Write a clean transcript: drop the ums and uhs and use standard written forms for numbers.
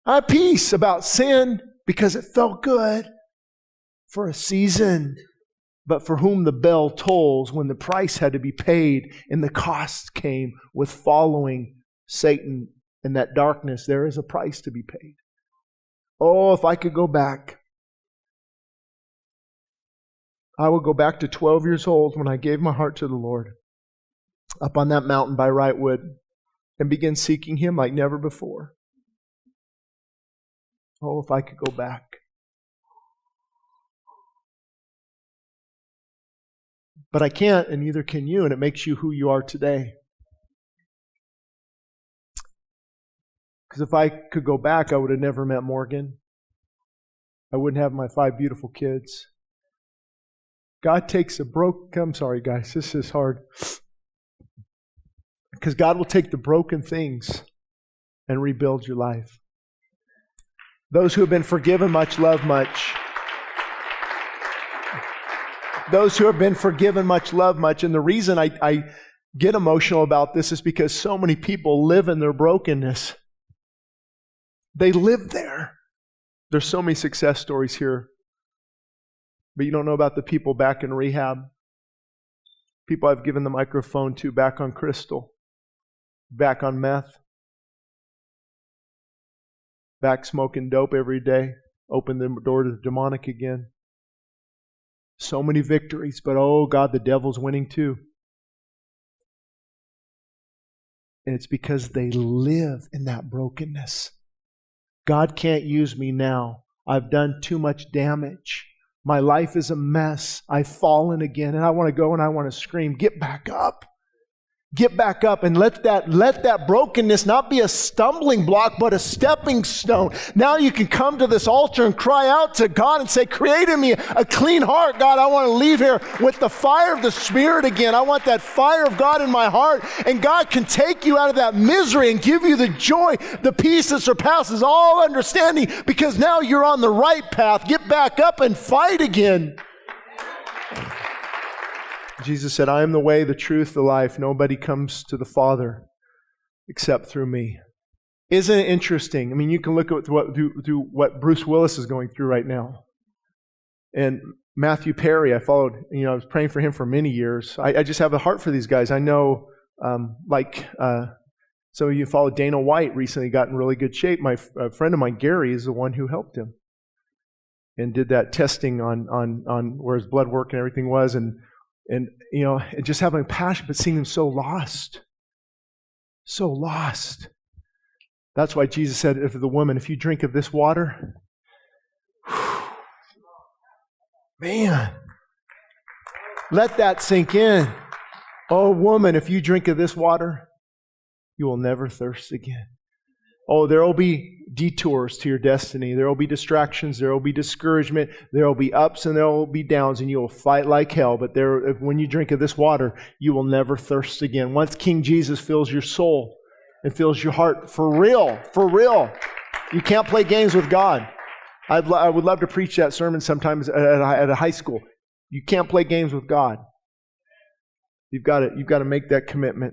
I had peace about sin because it felt good for a season. But for whom the bell tolls, when the price had to be paid and the cost came with following Satan in that darkness, there is a price to be paid. Oh, if I could go back, I would go back to 12 years old when I gave my heart to the Lord, up on that mountain by Wrightwood, and begin seeking Him like never before. Oh, if I could go back. But I can't, and neither can you, and it makes you who you are today. Because if I could go back, I would have never met Morgan. I wouldn't have my 5 beautiful kids. God takes I'm sorry guys, this is hard. Because God will take the broken things and rebuild your life. Those who have been forgiven much love much. Those who have been forgiven much love much. And the reason I get emotional about this is because so many people live in their brokenness. They live there. There's so many success stories here. But you don't know about the people back in rehab. People I've given the microphone to back on crystal, back on meth, back smoking dope every day, open the door to the demonic again. So many victories, but oh God, the devil's winning too. And it's because they live in that brokenness. God can't use me now. I've done too much damage. My life is a mess. I've fallen again, and I want to go and I want to scream, get back up. Get back up and let that brokenness not be a stumbling block, but a stepping stone. Now you can come to this altar and cry out to God and say, create in me a clean heart. God, I want to leave here with the fire of the Spirit again. I want that fire of God in my heart. And God can take you out of that misery and give you the joy, the peace that surpasses all understanding, because now you're on the right path. Get back up and fight again. Jesus said, I am the way, the truth, the life. Nobody comes to the Father except through me. Isn't it interesting? I mean, you can look at what Bruce Willis is going through right now. And Matthew Perry, I was praying for him for many years. I just have a heart for these guys. I know, some of you followed Dana White recently, got in really good shape. A friend of mine, Gary, is the one who helped him and did that testing on where his blood work and everything was. And just having passion, but seeing them so lost. So lost. That's why Jesus said to the woman, if you drink of this water, man, let that sink in. Oh, woman, if you drink of this water, you will never thirst again. Oh, there will be detours to your destiny. There will be distractions. There will be discouragement. There will be ups and there will be downs, and you will fight like hell. But when you drink of this water, you will never thirst again. Once King Jesus fills your soul and fills your heart for real, you can't play games with God. I would love to preach that sermon sometimes at a high school. You can't play games with God. You've got to make that commitment.